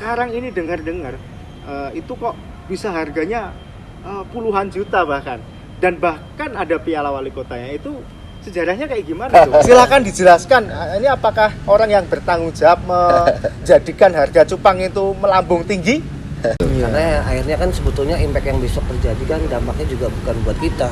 sekarang ini dengar-dengar itu kok bisa harganya puluhan juta bahkan. Dan bahkan ada piala wali kotanya. Itu sejarahnya kayak gimana tuh? Silakan dijelaskan. Ini apakah orang yang bertanggung jawab menjadikan harga cupang itu melambung tinggi? Karena akhirnya kan sebetulnya impact yang besok terjadi kan dampaknya juga bukan buat kita.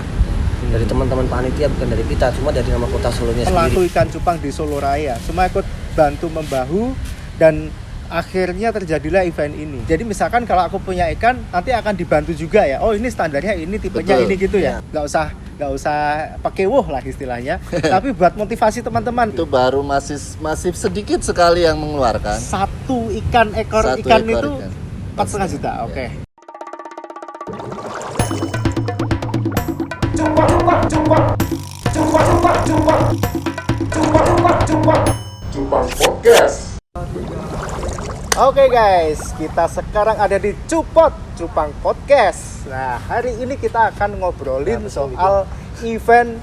Dari teman-teman panitia, bukan dari kita, cuma dari nama kota Solonya sendiri. Pelaku ikan cupang di Solo Raya semua ikut bantu membahu dan akhirnya terjadilah event ini. Jadi misalkan kalau aku punya ikan, nanti akan dibantu juga ya. Oh ini standarnya ini, tipenya Betul. ini gitu ya. Nggak usah pakai lah istilahnya. Tapi buat motivasi teman-teman. Itu baru masih sedikit sekali yang mengeluarkan. Satu ikan Satu ikan ekor itu ikan. 4,5 juta. Oke. Cupang Podcast. Oke guys, kita sekarang ada di Cupang Podcast. Nah, hari ini kita akan ngobrolin soal event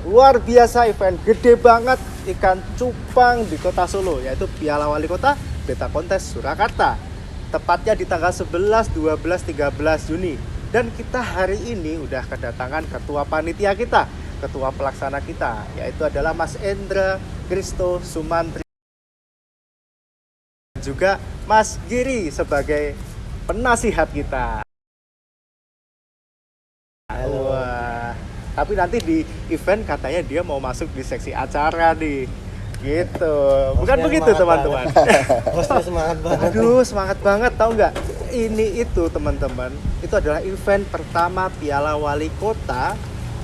luar biasa, event gede banget ikan cupang di Kota Solo, yaitu Piala Wali Kota Beta Kontes Surakarta. Tepatnya di tanggal 11, 12, 13 Juni. Dan kita hari ini udah kedatangan ketua panitia kita, ketua pelaksana kita, yaitu adalah Mas Endra Kristo Sumantri. Juga Mas Giri sebagai penasihat kita. Wah, tapi nanti di event katanya dia mau masuk di seksi acara nih. Gitu. Bukan begitu teman-teman. Hostnya semangat banget. Aduh, semangat banget, tahu nggak? Ini itu teman-teman, itu adalah event pertama Piala Wali Kota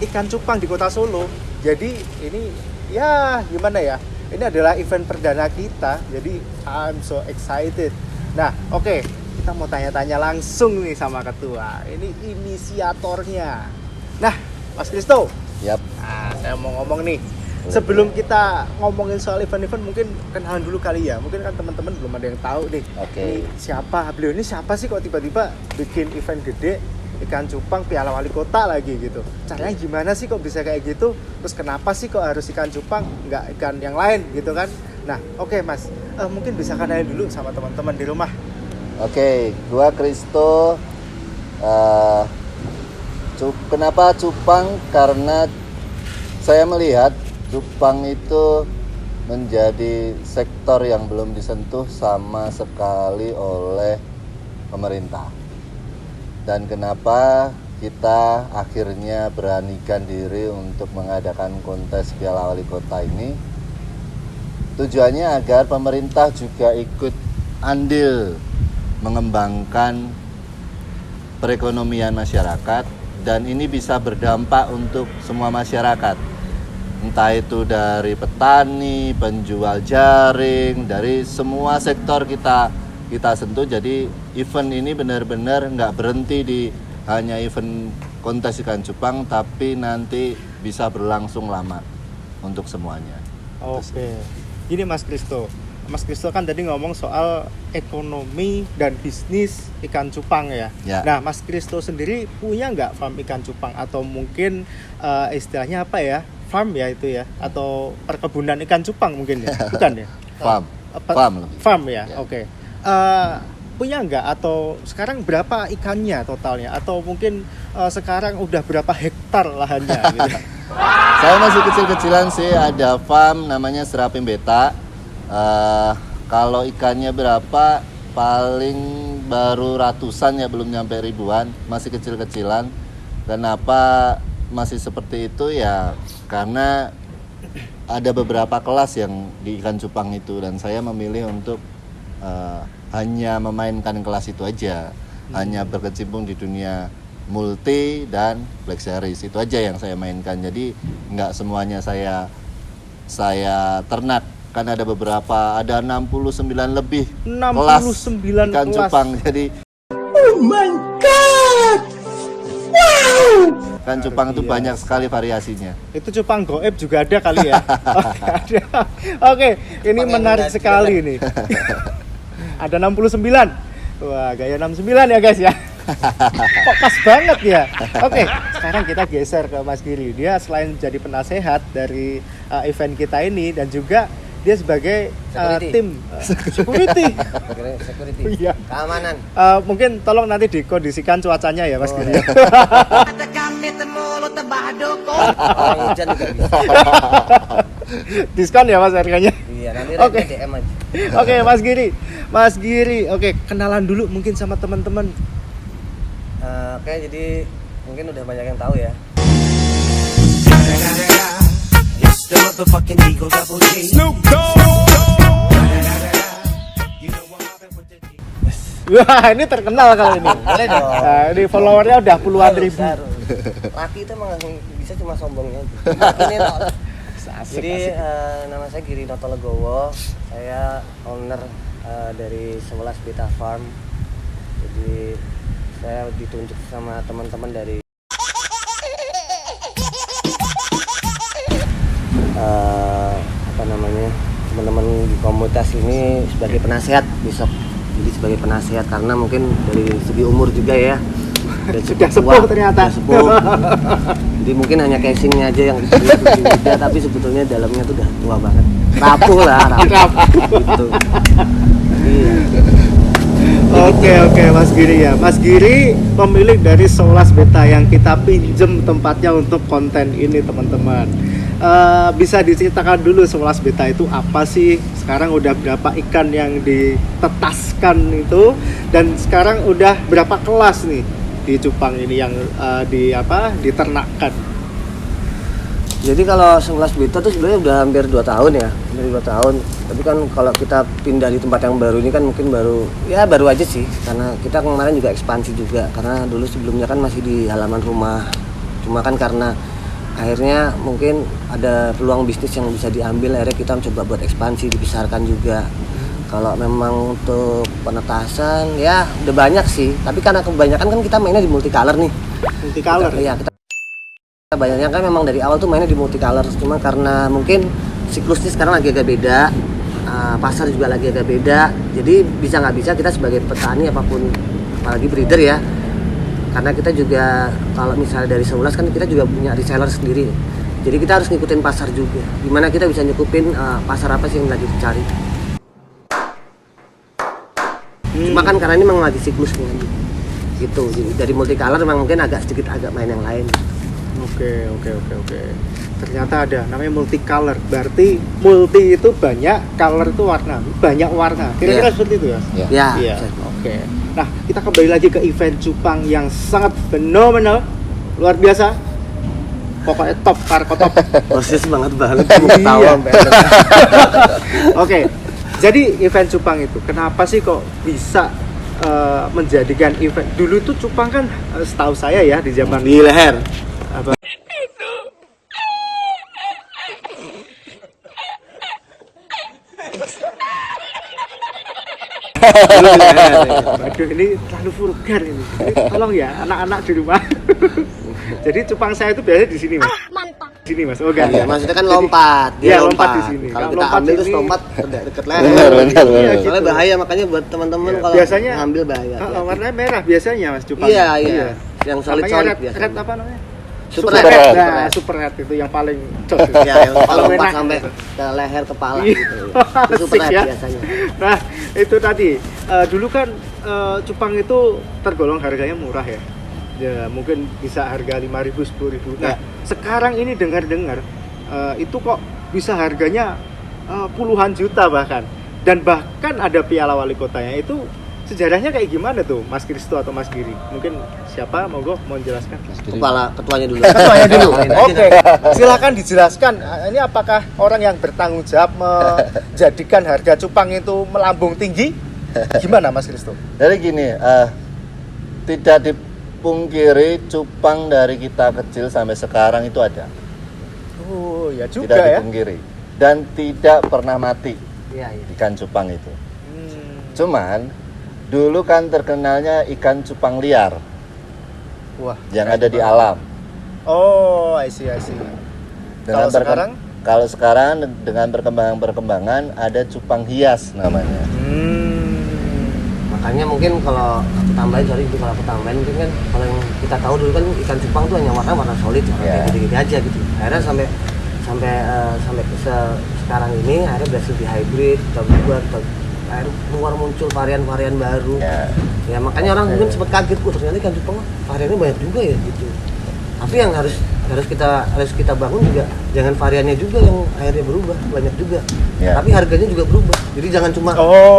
ikan cupang di Kota Solo. Jadi ini ya gimana ya? Ini adalah event perdana kita, jadi I'm so excited. Nah, oke, kita mau tanya-tanya langsung nih sama ketua. Ini inisiatornya. Nah, Mas Kristo. Yap. Nah, saya mau ngomong nih. Sebelum kita ngomongin soal event-event, mungkin kenalan dulu kali ya. Mungkin kan teman-teman belum ada yang tahu nih. Oke. Ini siapa? Beliau ini siapa sih kok tiba-tiba bikin event gede ikan cupang Piala Wali Kota lagi gitu. Caranya gimana sih kok bisa kayak gitu? Terus kenapa sih kok harus ikan cupang, nggak ikan yang lain gitu kan? Nah, oke Mas, mungkin bisa kenalin dulu sama teman-teman di rumah. Oke, gua Kristo. Kenapa cupang? Karena saya melihat cupang itu menjadi sektor yang belum disentuh sama sekali oleh pemerintah. Dan kenapa kita akhirnya beranikan diri untuk mengadakan kontes Piala Wali Kota ini? Tujuannya agar pemerintah juga ikut andil mengembangkan perekonomian masyarakat, dan ini bisa berdampak untuk semua masyarakat. Entah itu dari petani, penjual jaring, dari semua sektor kita sentuh. Jadi event ini benar-benar nggak berhenti di hanya event kontes ikan cupang, tapi nanti bisa berlangsung lama untuk semuanya. Oke. Gini Mas Kristo. Mas Kristo kan tadi ngomong soal ekonomi dan bisnis ikan cupang ya. Nah, Mas Kristo sendiri punya nggak farm ikan cupang atau mungkin istilahnya apa ya? Farm ya itu ya, atau perkebunan ikan cupang mungkin ya? Bukan ya? Farm ya. Oke. Punya nggak atau sekarang berapa ikannya totalnya atau mungkin sekarang udah berapa hektar lahannya gitu? Saya masih kecil-kecilan sih, ada farm namanya Serapim Beta. Kalau ikannya berapa, paling baru ratusan ya, belum nyampe ribuan, masih kecil-kecilan. Kenapa masih seperti itu ya? Karena ada beberapa kelas yang di ikan cupang itu, dan saya memilih untuk hanya memainkan kelas itu aja, hanya berkecimpung di dunia multi dan Black Series, itu aja yang saya mainkan. Jadi nggak semuanya saya ternak, kan ada beberapa, ada 69 lebih 69 kelas ikan kelas. cupang. Jadi Oh my God! Wow! ikan cupang itu banyak sekali variasinya. Itu cupang goib juga ada kali ya? Oke, ada. Oke, ini menarik sekali nih. Ada 69. Wah, gaya 69 ya guys ya. Kok pas banget ya. Oke, sekarang kita geser ke Mas Giri. Dia selain jadi penasehat dari event kita ini, dan juga dia sebagai Security. tim security. Security. Iya. Keamanan. Mungkin tolong nanti dikondisikan cuacanya ya Mas Giri. Orang hujan juga bisa. Diskon ya Mas harganya. Iya, nanti Oke. DM aja. Oke Mas Giri, oke kenalan dulu mungkin sama teman-teman. Oke, jadi mungkin udah banyak yang tahu ya. Wah ini terkenal kalau ini. Boleh dong. Nah, ini followernya udah puluhan Harus, ribu. harus. Laki itu emang bisa cuma sombongnya aja. Ini loh. Asik, Jadi asik. nama saya Giri Noto Legowo. Saya owner dari 11 Beta Farm. Jadi saya ditunjuk sama teman-teman dari apa namanya, teman-teman di komunitas ini sebagai penasehat besok. Jadi sebagai penasehat karena mungkin dari segi umur juga ya. Dan Sudah cukup sepuh tua, ternyata. sudah sepuh. Jadi mungkin hanya casingnya aja yang muda, tapi sebetulnya dalamnya tuh udah tua banget. Rapuh lah, rapuh. Gitu. Jadi, Oke Mas Giri ya. Mas Giri pemilik dari Solas Beta yang kita pinjem tempatnya untuk konten ini teman-teman. Bisa diceritakan dulu Solas Beta itu apa sih? Sekarang udah berapa ikan yang ditetaskan itu dan sekarang udah berapa kelas nih di cupang ini yang diternakkan? Jadi kalau 11 Beta tuh sebenarnya udah hampir 2 tahun ya, hampir 2 tahun. Tapi kan kalau kita pindah di tempat yang baru ini kan mungkin baru aja sih, karena kita kemarin juga ekspansi juga, karena dulu sebelumnya kan masih di halaman rumah. Cuma kan karena akhirnya mungkin ada peluang bisnis yang bisa diambil, akhirnya kita mencoba buat ekspansi, dibesarkan juga. Kalau memang untuk penetasan ya udah banyak sih, tapi karena kebanyakan kan kita mainnya di multicolor nih. Multicolor. Iya, kita banyaknya kan memang dari awal tuh mainnya di multicolor, cuma karena mungkin siklusnya sekarang lagi agak beda, pasar juga lagi agak beda, jadi bisa nggak bisa kita sebagai petani apapun, apalagi breeder ya, karena kita juga kalau misalnya dari 11 kan kita juga punya reseller sendiri, jadi kita harus ngikutin pasar juga, gimana kita bisa nyukupin pasar apa sih yang lagi dicari. Cuma kan karena ini memang lagi siklusnya gitu, jadi dari multicolor memang mungkin sedikit agak main yang lain. Oke. Ternyata ada namanya multicolor. Berarti multi itu banyak, color itu warna, banyak warna. Kira-kira Iya. seperti itu ya? Ya, Iya. Oke. Nah, kita kembali lagi ke event cupang yang sangat fenomenal, luar biasa. Pokoknya top, Karko top. proses banget mau ketawa Iya. sampai Oke. Jadi event cupang itu kenapa sih kok bisa menjadikan event dulu tuh cupang kan setahu saya ya di zaman di leher. apa Waduh, ini terlalu vulgar ini. Tolong ya anak-anak di rumah. Jadi cupang saya itu biasanya di sini mas. Mantap. Di sini mas. Oh enggak. Iya, maksudnya kan lompat. Iya, lompat di sini. Kalau Kalau kita lompat ambil terus sini- lompat deket leher. Benar. Iya, Soalnya gitu. bahaya, makanya buat teman-teman Iya, kalau biasanya ngambil bahaya. warnanya merah biasanya mas cupang. Iya. Yang solid Namanya red, biasanya. red apa namanya? Super red. red. Nah, super red itu yang paling cocok. Ya, yang kalau lompat enak. sampai ke leher kepala Iya. gitu. Itu super Asik red ya. biasanya. Nah, itu tadi dulu kan cupang itu tergolong harganya murah ya. Ya, mungkin bisa harga 5.000, 10.000. Nah, Ya. sekarang ini dengar-dengar itu kok bisa harganya puluhan juta bahkan. Dan bahkan ada piala wali kotanya. Itu sejarahnya kayak gimana tuh, Mas Kristo atau Mas Giri? Mungkin siapa monggo mau jelaskan? Kepala ketuanya dulu. Ketuanya dulu. Kenalin aja. Oke, silakan dijelaskan. Ini apakah orang yang bertanggung jawab menjadikan harga cupang itu melambung tinggi? Gimana Mas Kristo? Jadi gini, tidak dipungkiri cupang dari kita kecil sampai sekarang itu ada. Oh, ya juga Tidak ya. dipungkiri. Dan tidak pernah mati Iya. ikan cupang itu. Hmm. Cuman dulu kan terkenalnya ikan cupang liar Wah, yang ada di alam. Oh, I see. Kalau sekarang? Kalau sekarang dengan perkembangan ada cupang hias namanya. Makanya mungkin kalau aku tambahin, kalau aku tambahin mungkin kan kalau yang kita tahu dulu kan ikan cupang tuh hanya warna solid, Iya. kayak gitu-gitu aja gitu. Akhirnya sampai sampai sekarang ini akhirnya berhasil di hybrid, kita buat akhirnya keluar muncul varian-varian baru. Ya makanya orang mungkin sempat kaget, ternyata ikan cupang variannya banyak juga ya gitu. Tapi yang harus kita bangun juga jangan variannya juga yang akhirnya berubah, banyak juga. Tapi harganya juga berubah. Jadi jangan cuma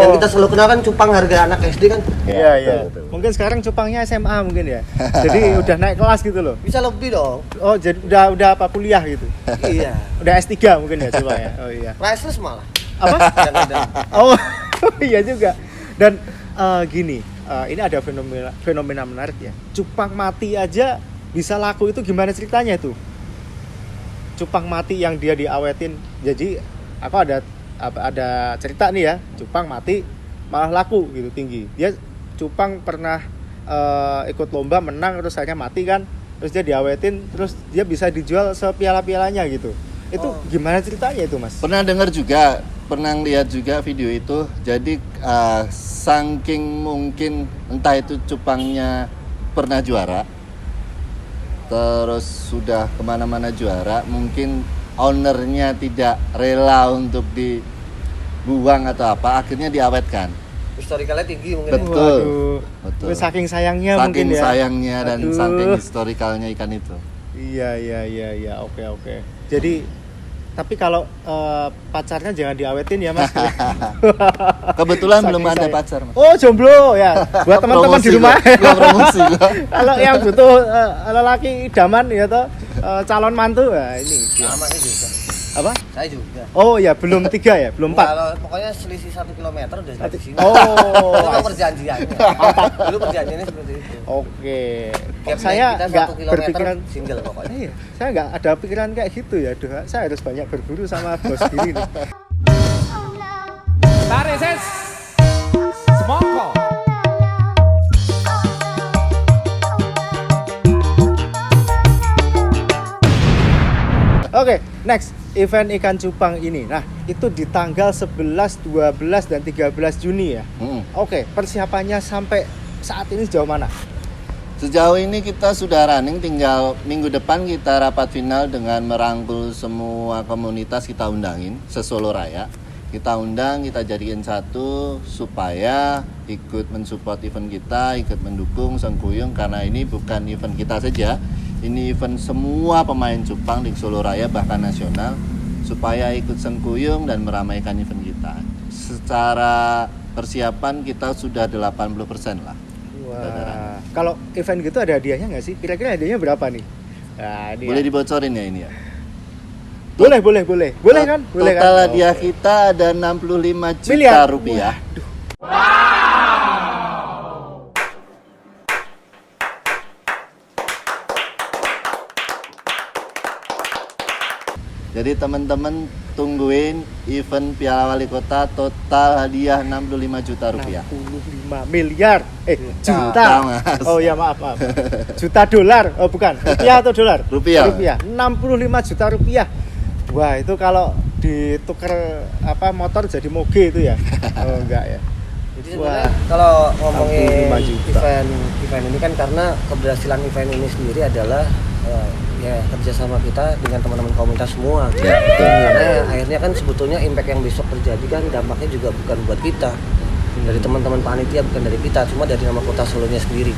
yang kita selalu kenal kan cupang harga anak SD kan. Iya. Mungkin sekarang cupangnya SMA mungkin ya. Jadi udah naik kelas gitu loh. Bisa lebih dong. Oh, jadi udah apa kuliah gitu. Iya. Udah S3 mungkin ya coba ya. Oh iya. Priceless malah. Apa? Kadang-kadang. Oh, iya juga. Dan gini, ini ada fenomena menarik ya. Cupang mati aja bisa laku, itu gimana ceritanya itu? Cupang mati yang dia diawetin. Jadi aku ada cerita nih ya, cupang mati malah laku gitu, tinggi. Dia cupang pernah ikut lomba menang terus akhirnya mati kan. Terus dia diawetin, terus dia bisa dijual sepiala-pialanya gitu. Itu gimana ceritanya itu, Mas? Pernah dengar juga, pernah lihat juga video itu. Jadi saking mungkin entah itu cupangnya pernah juara, terus sudah kemana-mana juara, mungkin ownernya tidak rela untuk dibuang atau apa, akhirnya diawetkan. Historikalnya tinggi mungkin. Betul. Betul. Saking sayangnya mungkin ya. Saking sayangnya dan saking historikalnya ikan itu. Iya. Oke. Jadi tapi kalau pacarnya jangan diawetin ya, Mas. Kebetulan belum Saking ada sayang. pacar, Mas. Oh, jomblo ya. Buat teman-teman di rumah. Gua promosi gua. Kalau yang butuh lelaki idaman ya toh, calon mantu ya ini. Sama saya juga. Apa? Saya juga. Oh ya, belum 3 ya, belum 4. Kalau pokoknya selisih 1 kilometer udah di sini. Oh. Itu kan perjanjiannya. Dulu perjanjiannya seperti itu. Oke. Gapnya saya kita nggak 1 kilometer berpikiran single pokoknya. Iya, saya nggak ada pikiran kayak gitu ya. Duh, saya harus banyak berburu sama bos diri nih. Tarik ses, semongko. Oke, next event ikan cupang ini. Nah, itu di tanggal 11, 12 dan 13 Juni ya. Oke, persiapannya sampai saat ini sejauh mana? Sejauh ini kita sudah running, tinggal minggu depan kita rapat final dengan merangkul semua komunitas, kita undangin se-Solo Raya. Kita undang, kita jadikan satu supaya ikut mensupport event kita, ikut mendukung Sengkuyung, karena ini bukan event kita saja. Ini event semua pemain cupang di Solo Raya bahkan nasional, supaya ikut Sengkuyung dan meramaikan event kita. Secara persiapan kita sudah 80% lah. Wah, kalau event gitu ada hadiahnya nggak sih? Kira-kira hadiahnya berapa nih? Nah, ini Boleh ya. dibocorin ya ini ya? Boleh kan? Boleh Total kan? hadiah kita ada 65 juta Miliar. rupiah. Jadi teman-teman tungguin event Piala Wali Kota, total hadiah 65 juta rupiah. 65 miliar. Juta. Juta, Mas. Oh ya, maaf. Juta dolar. Oh bukan. Rupiah atau dolar? Rupiah. 65 juta rupiah. Wah, itu kalau ditukar motor jadi moge itu ya. Oh enggak ya. Jadi sebenarnya kalau ngomongin 65 juta. event ini kan karena keberhasilan event ini sendiri adalah ya kerjasama kita dengan teman-teman komunitas semua. Ya, betul. Karena akhirnya kan sebetulnya impact yang besok terjadi kan dampaknya juga bukan buat kita, dari teman-teman panitia, bukan dari kita, cuma dari nama kota Solonya sendiri.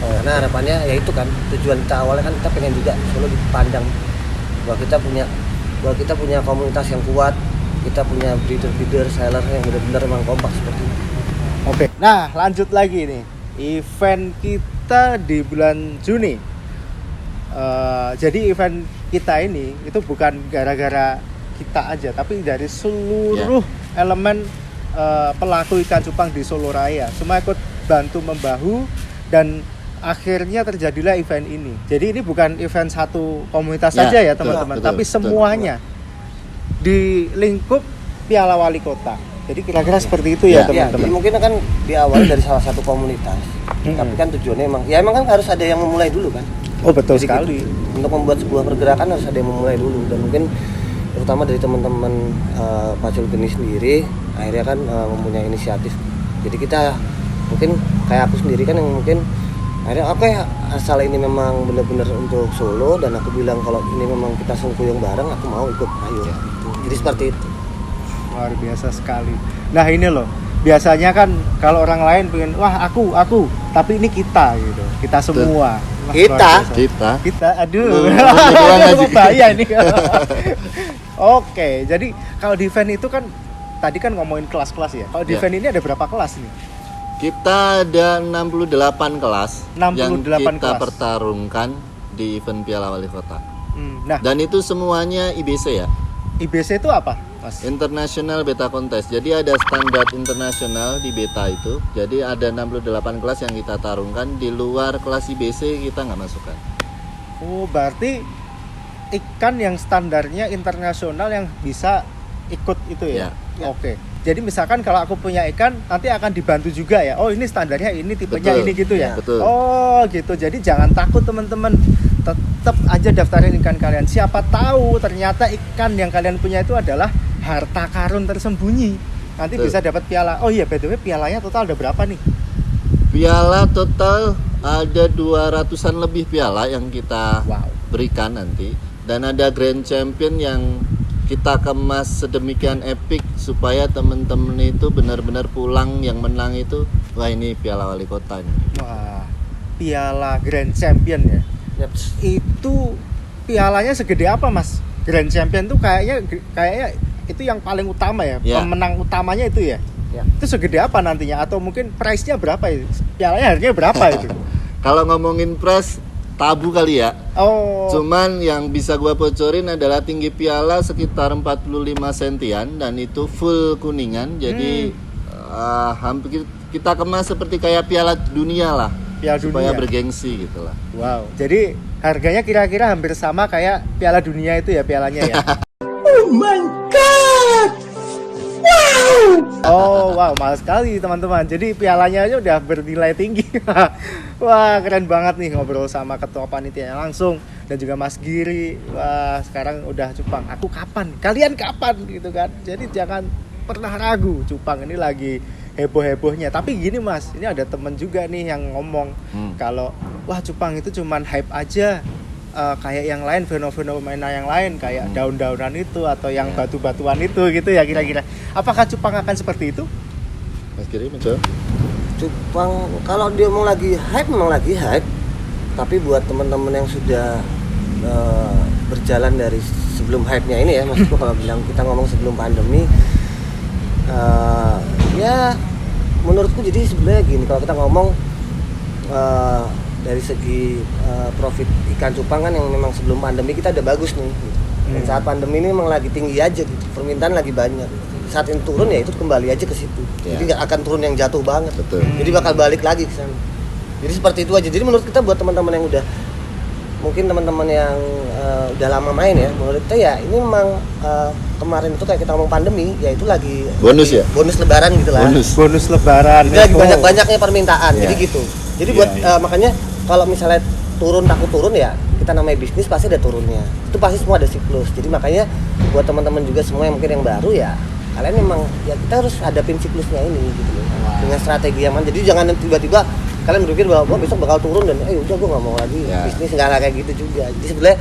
Karena harapannya ya itu kan tujuan kita awalnya kan kita pengen juga Solo dipandang bahwa kita punya komunitas yang kuat, kita punya breeder, seller yang benar-benar memang kompak seperti ini. Oke. Nah, lanjut lagi nih. Event kita di bulan Juni. Jadi event kita ini itu bukan gara-gara kita aja, tapi dari seluruh elemen pelaku ikan cupang di Solo Raya. Semua ikut bantu membahu dan akhirnya terjadilah event ini. Jadi ini bukan event satu komunitas saja ya teman-teman, tapi semuanya di lingkup Piala Wali Kota. Jadi kira-kira seperti itu ya Ya, teman-teman. jadi mungkin kan diawali dari salah satu komunitas. Tapi kan tujuannya emang kan harus ada yang memulai dulu kan. Oh betul Jadi sekali. Untuk membuat sebuah pergerakan harus ada yang memulai dulu, dan mungkin terutama dari teman-teman Pacul Geni sendiri akhirnya kan mempunyai inisiatif. Jadi kita mungkin kayak aku sendiri kan yang mungkin Akhirnya oke, asal ini memang benar-benar untuk solo dan aku bilang kalau ini memang kita sengkuyung bareng, aku mau ikut, ayo. Gitu. Jadi seperti itu. Luar biasa sekali. Nah ini loh, biasanya kan kalau orang lain pengen, wah aku, tapi ini kita gitu, kita semua. Wah, Kita? luar biasa. Kita, aduh, Doang aja. bahaya ini. Oke, jadi kalau di event itu kan tadi kan ngomongin kelas-kelas ya. Kalau di Ya. event ini ada berapa kelas nih? Kita ada 68 kelas 68 yang kita kelas. pertarungkan di event Piala Wali Kota. Nah, Dan itu semuanya IBC ya, IBC itu apa, Mas? International Beta Contest. Jadi ada standar internasional di beta itu. Jadi ada 68 kelas yang kita tarungkan. Di luar kelas IBC kita nggak masukkan. Oh, berarti ikan yang standarnya internasional yang bisa ikut itu ya? Ya. Oke. Jadi misalkan kalau aku punya ikan, nanti akan dibantu juga ya. Oh, ini standarnya ini, tipenya Betul. ini gitu ya. Betul. Oh, gitu. Jadi jangan takut teman-teman. Tetap aja daftarin ikan kalian. Siapa tahu ternyata ikan yang kalian punya itu adalah harta karun tersembunyi. Nanti Betul. bisa dapat piala. Oh iya, by the way, pialanya total ada berapa nih? Piala total ada 200-an lebih piala yang kita Wow. berikan nanti. Dan ada Grand Champion yang kita kemas sedemikian epic supaya teman-teman itu benar-benar pulang yang menang itu, wah ini Piala Wali Kota nih. Wah, piala Grand Champion ya. Yaps. Itu pialanya segede apa, Mas? Grand Champion tuh kayaknya itu yang paling utama ya. Ya. Pemenang utamanya itu ya. Ya. Itu segede apa nantinya atau mungkin price-nya berapa ya? Pialanya harganya berapa itu? Kalau ngomongin prize tabu kali ya. Oh. Cuman yang bisa gua bocorin adalah tinggi piala sekitar 45 sentian dan itu full kuningan. Jadi hampir kita kemas seperti kayak piala dunia lah. Piala supaya dunia. bergengsi gitu lah. Wow. Jadi harganya kira-kira hampir sama kayak Piala Dunia itu ya pialanya ya. Oh my god! Wow! Oh wow, mahal sekali teman-teman. Jadi pialanya aja udah bernilai tinggi. Wah keren banget nih ngobrol sama ketua panitianya langsung dan juga Mas Giri. Wah sekarang udah Cupang. Aku kapan? Kalian kapan? Gitu kan. Jadi jangan pernah ragu. Cupang ini lagi heboh-hebohnya. Tapi gini Mas, ini ada temen juga nih yang ngomong kalau wah Cupang itu cuman hype aja. Kayak yang lain, fenomena yang lain kayak daun-daunan itu atau yang batu-batuan itu gitu ya kira-kira. Apakah Cupang akan seperti itu? Mas Giri mencoba. Cupang kalau dia mau lagi hype memang lagi hype. Tapi buat teman-teman yang sudah berjalan dari sebelum hype-nya ini ya, maksudku kalau bilang kita ngomong sebelum pandemi ya menurutku jadi sebenarnya gini, kalau kita ngomong dari segi profit ikan cupang kan yang memang sebelum pandemi kita udah bagus nih gitu. Dan saat pandemi ini memang lagi tinggi aja gitu, permintaan lagi banyak. Saat ini turun ya itu kembali aja ke situ. Jadi nggak akan turun yang jatuh banget. Betul. Jadi bakal balik lagi ke sana. Jadi seperti itu aja. Jadi menurut kita buat teman-teman yang udah mungkin teman-teman yang udah lama main ya, menurut kita ya ini memang kemarin itu kayak kita ngomong pandemi, ya itu lagi Bonus ya? bonus lebaran gitu lah. Bonus lebaran. Jadi lagi banyak-banyaknya permintaan, jadi gitu. Jadi buat makanya kalau misalnya turun takut turun ya, kita namanya bisnis pasti ada turunnya. Itu pasti semua ada siklus. Jadi makanya buat teman-teman juga semua yang mungkin yang baru ya, kalian memang ya kita harus hadapin siklusnya ini gitu loh. Dengan strategi yang mana. Jadi jangan tiba-tiba kalian berpikir bahwa gua besok bakal turun dan udah gua nggak mau lagi bisnis, nggak kayak gitu juga. Jadi sebenarnya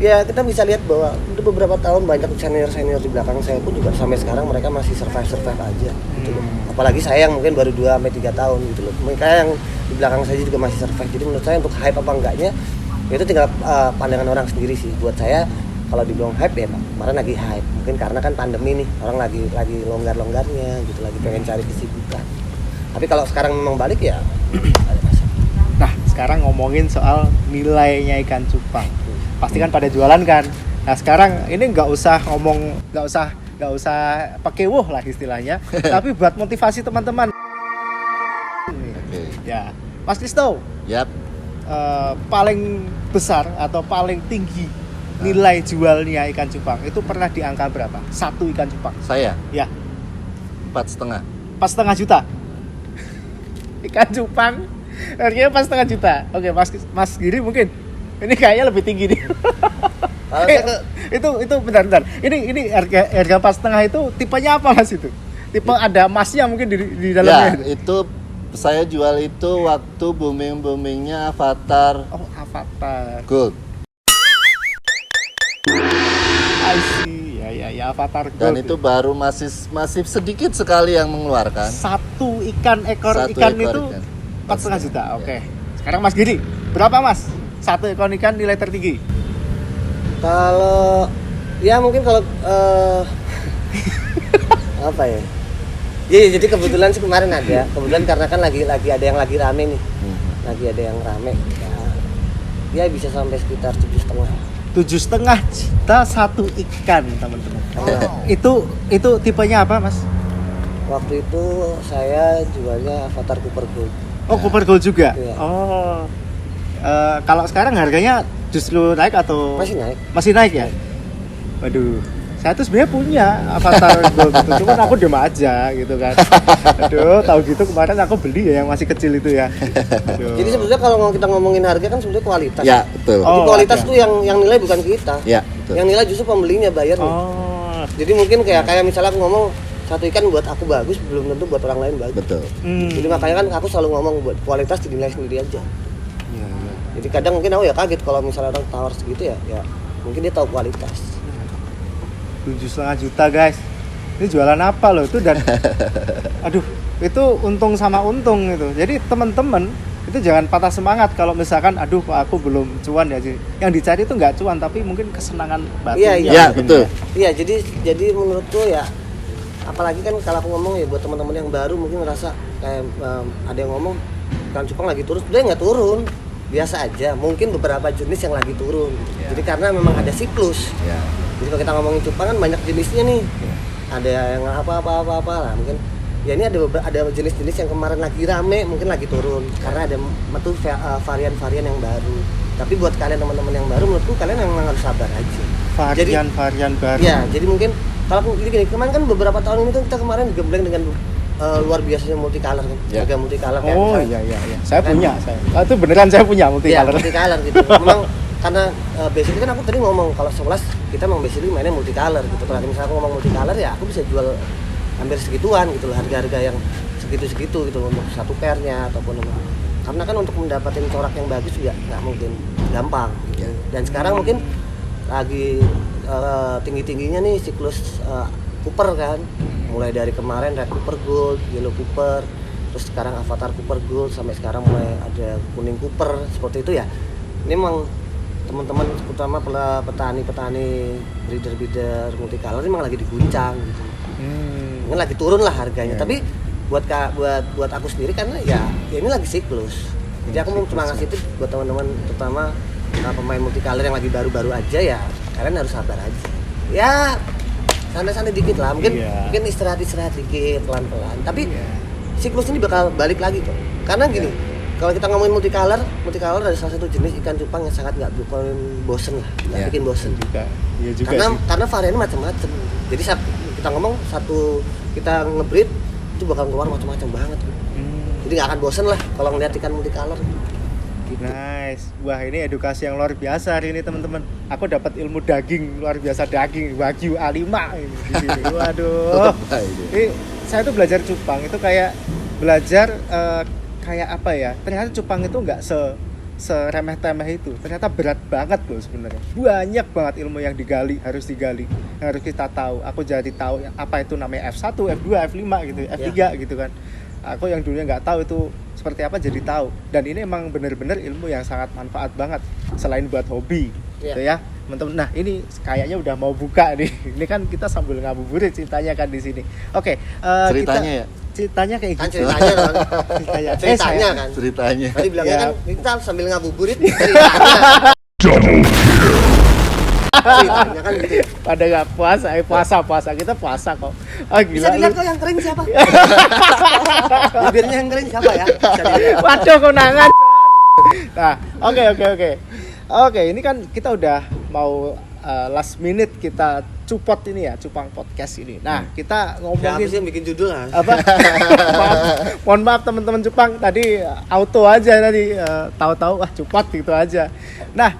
ya kita bisa lihat bahwa udah beberapa tahun banyak senior di belakang saya pun juga sampai sekarang mereka masih survive aja gitu loh. Apalagi saya yang mungkin baru 2-3 tahun gitu loh. Mereka yang di belakang saya juga masih survive. Jadi menurut saya untuk hype apa enggaknya ya itu tinggal pandangan orang sendiri sih. Buat saya kalau dibilang hype ya kemarin lagi hype. Mungkin karena kan pandemi nih, orang lagi longgar-longgarnya gitu, lagi pengen cari kesibukan. Tapi kalau sekarang memang balik ya ada masalah. Nah, sekarang ngomongin soal nilainya ikan cupang. Pasti kan pada jualan kan. Nah, sekarang ini nggak usah pakai wuh lah istilahnya, tapi buat motivasi teman-teman. Ya, Mas Kristo, Yap. paling besar atau paling tinggi nilai jualnya ikan cupang itu pernah di angka berapa? Satu ikan cupang. Saya Ya, 4,5. 4,5 juta. Ikan cupang harganya 4,5 juta. Oke, Mas Giri mungkin ini kayaknya lebih tinggi nih. Itu bentar. Ini harga 4,5 itu tipenya apa Mas itu? Tipe ada emasnya mungkin di dalamnya. Ya, itu Saya jual itu waktu booming-boomingnya Avatar Oh, Avatar. Gold. I see. Ya Avatar Gold. Dan itu baru masih sedikit sekali yang mengeluarkan. Satu ekor Satu ikan ekor itu ikan. 4,5 juta. Ya. Oke. Sekarang Mas Giri, berapa Mas? Satu ekor ikan nilai tertinggi. Kalau ya mungkin kalau apa ya? Iya, jadi kebetulan sih kemarin ada. Kebetulan karena kan lagi ada yang lagi rame nih. Lagi ada yang rame. Ya bisa sampai sekitar 7,5. 7,5 juta satu ikan, teman-teman. Itu tipenya apa, Mas? Waktu itu saya jualnya Avatar Cooper Gold. Oh, Cooper Gold juga. Iya. Oh. Kalau sekarang harganya justru naik atau Masih naik. Masih naik ya? Waduh. Saya tuh sebenarnya punya Avatar Gold itu, cuman aku diem aja gitu kan. Aduh, tahu gitu kemarin aku beli ya yang masih kecil itu ya. Aduh. Jadi sebenarnya kalau kita ngomongin harga kan sebenarnya kualitas. Ya, betul. Oh, Jadi kualitas ada. tuh yang nilai bukan kita. Ya, betul. Yang nilai justru pembelinya, bayarnya. Oh. Jadi mungkin kayak misalnya aku ngomong satu ikan buat aku bagus belum tentu buat orang lain bagus. Betul. Jadi makanya kan aku selalu ngomong buat kualitas dinilai sendiri aja. Iya, iya. Jadi kadang mungkin aku ya kaget kalau misalnya orang tawar segitu ya mungkin dia tahu kualitas. 7,5 juta guys. Ini jualan apa loh itu dan aduh, itu untung sama untung itu. Jadi teman-teman itu jangan patah semangat kalau misalkan aduh kok aku belum cuan ya. Yang dicari itu nggak cuan tapi mungkin kesenangan batin. Iya, iya. mungkin Betul. Iya, jadi menurutku ya apalagi kan kalau aku ngomong ya buat teman-teman yang baru mungkin ngerasa kayak ada yang ngomong ikan cupang lagi turun, sebenarnya nggak turun, biasa aja. Mungkin beberapa jenis yang lagi turun. Jadi karena memang ada siklus. Ya. Jadi kalau kita ngomongin cupang kan banyak jenisnya nih. Ada yang apa lah mungkin. Ya ini ada jenis-jenis yang kemarin lagi rame mungkin lagi turun karena ada varian-varian yang baru. Tapi buat kalian teman-teman yang baru menurutku kalian memang harus sabar aja. varian baru. Ya, jadi mungkin kalau gini kemarin kan beberapa tahun ini kan kita kemarin digembleng dengan luar biasanya multicolor kan. Ya. Harga multicolor kayak Oh misalnya. iya. Saya Kan? punya saya. Itu beneran saya punya Iya, multicolor. multicolor gitu. Memang karena basically kan aku tadi ngomong kalau 11 kita memang basically mainnya multicolor gitu. Kalau misalnya aku ngomong multicolor ya aku bisa jual hampir segituan gitu loh, harga-harga yang segitu-segitu gitu loh, untuk satu pairnya ataupun karena kan untuk mendapatkan corak yang bagus juga nggak mungkin gampang gitu. Dan sekarang mungkin lagi tinggi-tingginya nih siklus Cooper kan, mulai dari kemarin Red Cooper Gold, Yellow Cooper, terus sekarang Avatar Cooper Gold, sampai sekarang mulai ada kuning Cooper seperti itu ya. Ini memang teman-teman terutama petani-petani breeder multicolor ini memang lagi diguncang gitu. Mungkin lagi turun lah harganya, tapi buat aku sendiri karena ya ini lagi siklus. Jadi aku mau cuma ngasih tips buat teman-teman terutama pemain multicolor yang lagi baru-baru aja ya, kalian harus sabar aja. Ya santai-santai dikit lah, mungkin istirahat dikit pelan-pelan. Tapi siklus ini bakal balik lagi kok. Karena gini, kalau kita ngomongin multicolor ada salah satu jenis ikan cupang yang sangat nggak bikin bosen lah, nggak bikin bosen. Iya juga Karena variannya macam-macam. Jadi saat kita ngomong kita ngebreed itu bakal keluar macam-macam banget. Jadi nggak akan bosen lah kalau ngeliat ikan multicolor. Nice. Wah, ini edukasi yang luar biasa hari ini teman-teman. Aku dapat ilmu daging luar biasa, daging Wagyu A5 ini di sini. Waduh. Ini saya tuh belajar cupang itu kayak belajar kayak apa ya? Ternyata cupang itu nggak seremeh-temeh itu. Ternyata berat banget loh sebenarnya. Banyak banget ilmu yang harus digali, yang harus kita tahu. Aku jadi tahu apa itu namanya F1, F2, F5 gitu, F3 gitu kan. Aku yang dulunya nggak tahu itu seperti apa jadi tahu. Dan ini emang benar-benar ilmu yang sangat manfaat banget selain buat hobi, gitu ya, teman-teman. Nah ini kayaknya udah mau buka nih. Ini kan kita sambil ngabuburit ceritanya kan di sini. Oke. Ceritanya ceritanya kayak Kan gitu. ceritanya kan. Ceritanya kan. Ceritanya. Tadi bilangnya Ya. kan kita sambil ngabuburit ceritanya. Ceritanya kan gitu. Pada nggak puasa kita puasa kok. Ah gila. Bisa dilihat lu. kok yang kering siapa? Bibirnya yang kering siapa ya? Bisa dilihat. Waduh konangan. Nah, oke, ini kan kita udah mau last minute kita cupot ini ya, cupang podcast ini. Nah, kita Siapa ngomongin sih yang bikin judul lah? apa? Mohon maaf teman-teman Jepang tadi auto aja tadi tahu-tahu cupot gitu aja. Nah,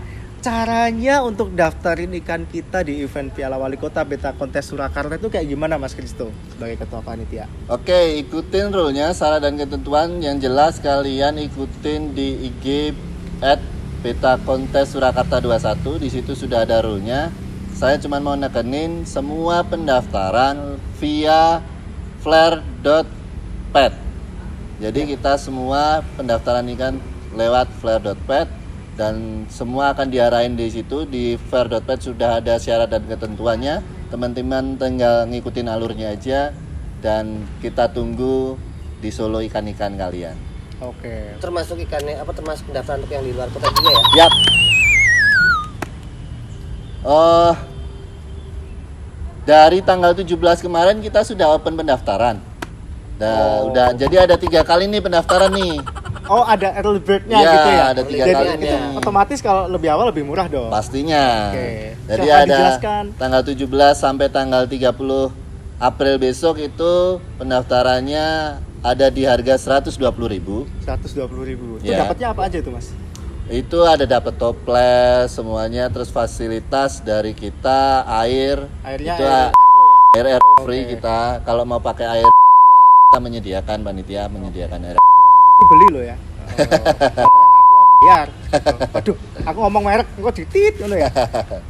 caranya untuk daftarin ikan kita di event Piala Wali Kota Beta Kontes Surakarta itu kayak gimana Mas Kristo sebagai ketua panitia? Oke, ikutin rule-nya, syarat dan ketentuan yang jelas kalian ikutin di IG @Beta Kontes Surakarta 21. Di situ sudah ada rule-nya. Saya cuma mau nekenin semua pendaftaran via flare.pet. Jadi kita semua pendaftaran ikan lewat flare.pet dan semua akan diarahin di situ. Di flare.pet sudah ada syarat dan ketentuannya. Teman-teman tinggal ngikutin alurnya aja dan kita tunggu di Solo ikan-ikan kalian. Oke. Termasuk ikannya apa termasuk pendaftaran untuk yang di luar kota juga ya? Yap. Dari tanggal 17 kemarin kita sudah open pendaftaran. Udah, jadi ada 3 kali nih pendaftaran nih. Oh, ada early bird-nya Iya, gitu ya? ada 3 Jadi kali itu nih. otomatis kalau lebih awal lebih murah dong. Pastinya. Oke. Jadi Coba ada dijelaskan. tanggal 17 sampai tanggal 30 April besok itu pendaftarannya ada di harga 120.000. 120.000. Itu Ya. dapatnya apa aja itu, Mas? Itu ada dapat toples semuanya, terus fasilitas dari kita, air. Airnya itu air RO ya? air RO free Oke. kita. Kalau mau pakai air kita menyediakan, panitia menyediakan air. Tapi beli lo ya. Kalau yang aku bayar. Aduh, aku ngomong merek kok ditit ngono ya.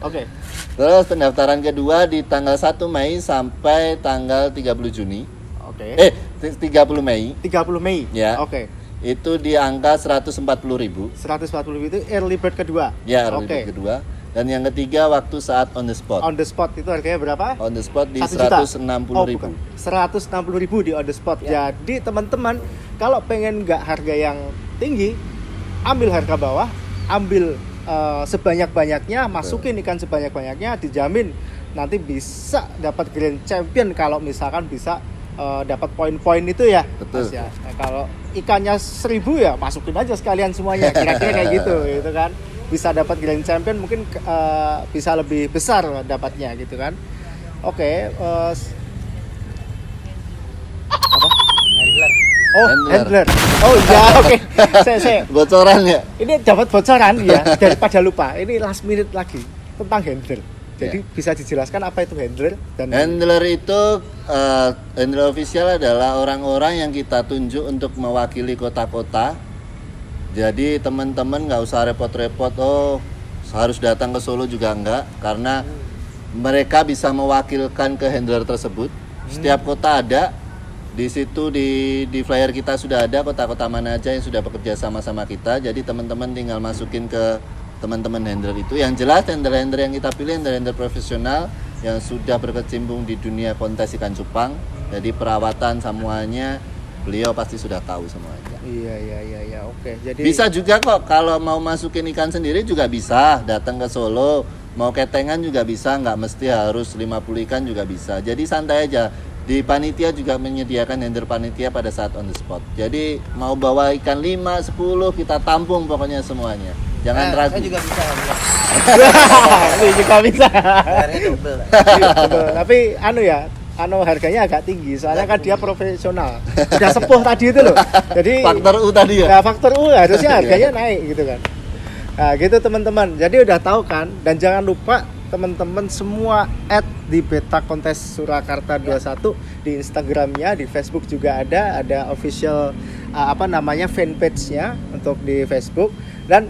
Oke. Terus pendaftaran kedua di tanggal 1 Mei sampai tanggal 30 Juni. Oke. 30 Mei 30 Mei. Ya. Oke. itu di angka 140.000. 140.000 itu early bird kedua. Ya, early Oke. bird kedua. Dan yang ketiga waktu saat on the spot. On the spot itu harganya berapa? On the spot di 1 juta? 160.000. 160.000 di on the spot. Jadi teman-teman kalau pengen nggak harga yang tinggi, ambil harga bawah, ambil sebanyak-banyaknya, masukin ikan sebanyak-banyaknya, dijamin nanti bisa dapat grand champion kalau misalkan bisa dapat poin-poin itu ya. Betul. Mas ya. Nah, kalau ikannya 1.000 ya masukin aja sekalian semuanya, kira-kira kayak gitu kan. Bisa dapat grand champion mungkin bisa lebih besar dapatnya gitu kan. Oke, apa? Handler. Oh, handler. Oh iya, oke. Saya Bocoran ya? ini dapat bocoran ya daripada lupa. Ini last minute lagi tentang handler. Jadi bisa dijelaskan apa itu handler dan Handler itu handler official adalah orang-orang yang kita tunjuk untuk mewakili kota-kota. Jadi teman-teman nggak usah repot-repot, harus datang ke Solo juga enggak, karena mereka bisa mewakilkan ke handler tersebut. Setiap kota ada, di situ di flyer kita sudah ada kota-kota mana aja yang sudah bekerja sama-sama kita. Jadi teman-teman tinggal masukin ke teman-teman handler itu. Yang jelas handler-handler yang kita pilih handler profesional yang sudah berkecimpung di dunia kontes ikan cupang. Jadi perawatan semuanya beliau pasti sudah tahu semuanya. Iya, oke. Jadi Bisa juga kok kalau mau masukin ikan sendiri juga bisa, datang ke Solo, mau ketengan juga bisa, nggak mesti harus 50 ikan juga bisa. Jadi santai aja. Di panitia juga menyediakan handler panitia pada saat on the spot. Jadi mau bawa ikan 5, 10 kita tampung pokoknya semuanya. Jangan ragu. Saya juga bisa handler. ini juga bisa. Bayarnya double. Betul. Tapi harganya agak tinggi soalnya kan dia profesional. Udah sepuh tadi itu loh. Jadi Faktor U tadi ya. nah, faktor U harusnya harganya naik gitu kan. Nah, gitu teman-teman. Jadi udah tahu kan, dan jangan lupa teman-teman semua add di Beta Kontes Surakarta 21 di Instagramnya, di Facebook juga ada official fanpage-nya untuk di Facebook. Dan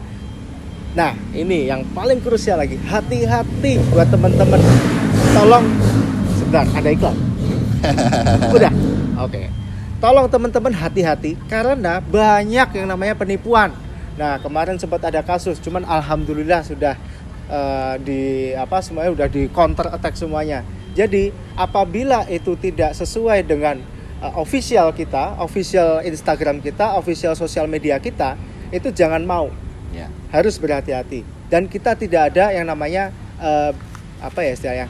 nah, ini yang paling krusial lagi, hati-hati buat teman-teman. Tolong sebentar, ada iklan. Udah. Oke. Tolong teman-teman hati-hati karena banyak yang namanya penipuan. Nah, kemarin sempat ada kasus, cuman alhamdulillah sudah semuanya udah di counter attack semuanya. Jadi, apabila itu tidak sesuai dengan official kita, official Instagram kita, official sosial media kita, itu jangan mau. Ya. Harus berhati-hati. Dan kita tidak ada yang namanya istilahnya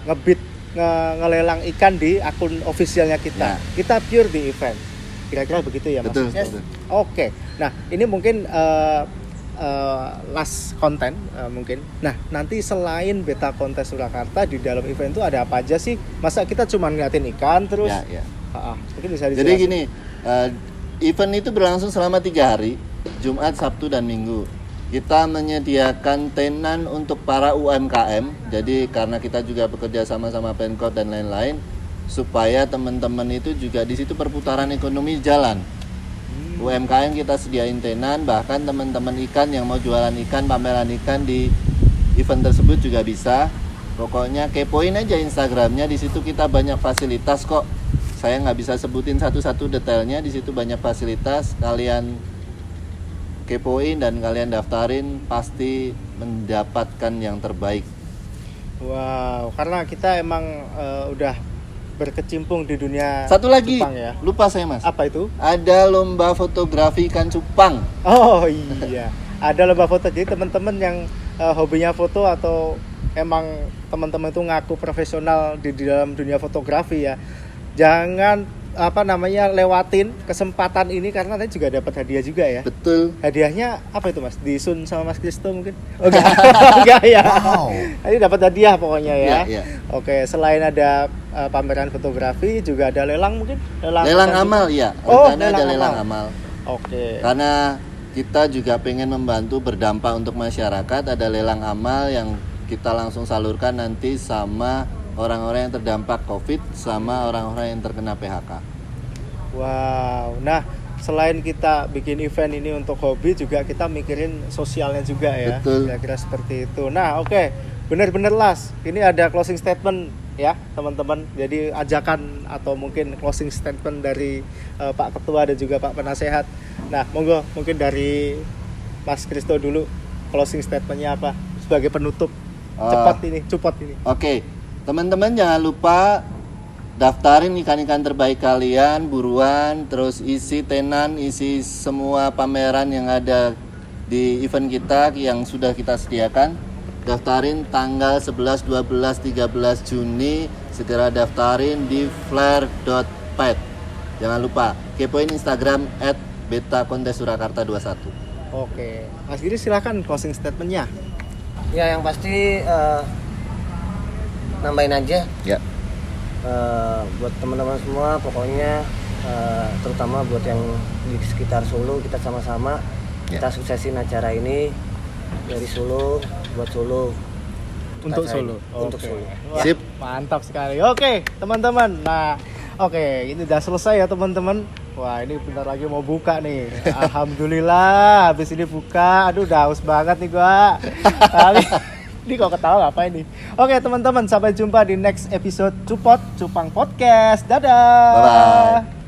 ngelelang ikan di akun officialnya kita. Ya. Kita pure di event. Kira-kira begitu ya, Mas? Betul, Yes. betul. Oke. Nah, ini mungkin last konten mungkin. Nah, nanti selain Beta Kontes Surakarta di dalam event itu ada apa aja sih? Masa kita cuma ngeliatin ikan terus? Ya. Mungkin bisa dijelaskan. Jadi gini, event itu berlangsung selama 3 hari, Jumat, Sabtu, dan Minggu. kita menyediakan tenan untuk para UMKM. Jadi karena kita juga bekerja sama Pemkot dan lain-lain, supaya teman-teman itu juga di situ perputaran ekonomi jalan. UMKM kita sediain tenan, bahkan teman-teman ikan yang mau jualan ikan, pameran ikan di event tersebut juga bisa. Pokoknya kepoin aja Instagramnya, di situ kita banyak fasilitas kok. Saya nggak bisa sebutin satu-satu detailnya, di situ banyak fasilitas. Kalian kepoin dan kalian daftarin, pasti mendapatkan yang terbaik. Wow, karena kita emang udah berkecimpung di dunia Satu lagi, cupang ya. lupa saya Mas. Apa itu? Ada lomba fotografi ikan cupang. Oh iya, ada lomba foto. Jadi teman-teman yang hobinya foto atau emang teman-teman itu ngaku profesional di dalam dunia fotografi ya, jangan lewatin kesempatan ini karena nanti juga dapat hadiah juga ya. Betul. Hadiahnya apa itu Mas? Disun sama Mas Kristo mungkin? Oh enggak, enggak ya. Ini dapat hadiah pokoknya ya. Iya. Oke, selain ada pameran fotografi juga ada lelang mungkin? Lelang amal ya. Oh, Rencana ada lelang lelang amal. amal. Oke. Karena kita juga pengen membantu berdampak untuk masyarakat, ada lelang amal yang kita langsung salurkan nanti sama orang-orang yang terdampak COVID sama orang-orang yang terkena PHK. Wow. Nah, selain kita bikin event ini untuk hobi, juga kita mikirin sosialnya juga ya. Betul. Kira-kira seperti itu. Nah, oke. Benar-benar Las. Ini ada closing statement ya, teman-teman. Jadi ajakan atau mungkin closing statement dari Pak Ketua dan juga Pak Penasehat. Nah, monggo mungkin dari Mas Kristo dulu, closing statementnya apa sebagai penutup. Cupot ini. Oke. Teman-teman jangan lupa daftarin ikan-ikan terbaik kalian buruan, terus isi tenan, isi semua pameran yang ada di event kita yang sudah kita sediakan. Daftarin tanggal 11, 12, 13 Juni, segera daftarin di flare.pet. Jangan lupa kepoin Instagram @betakontesurakarta21. Oke. Mas Giri silakan closing statementnya. Ya yang pasti nambahin aja Ya. buat teman-teman semua, pokoknya terutama buat yang di sekitar Solo, kita sama-sama kita suksesin acara ini dari Solo buat Solo, Untuk Rasain. Solo. Untuk Oke. Solo. Wah, Sip. mantap sekali. Oke, teman-teman. Nah, oke, ini udah selesai ya, teman-teman. Wah, ini bentar lagi mau buka nih. Alhamdulillah, habis ini buka. Aduh, udah haus banget nih gua. Kali ini kok ketawa apa ini? Oke, teman-teman, sampai jumpa di next episode Cupang Podcast. Dadah. Bye-bye.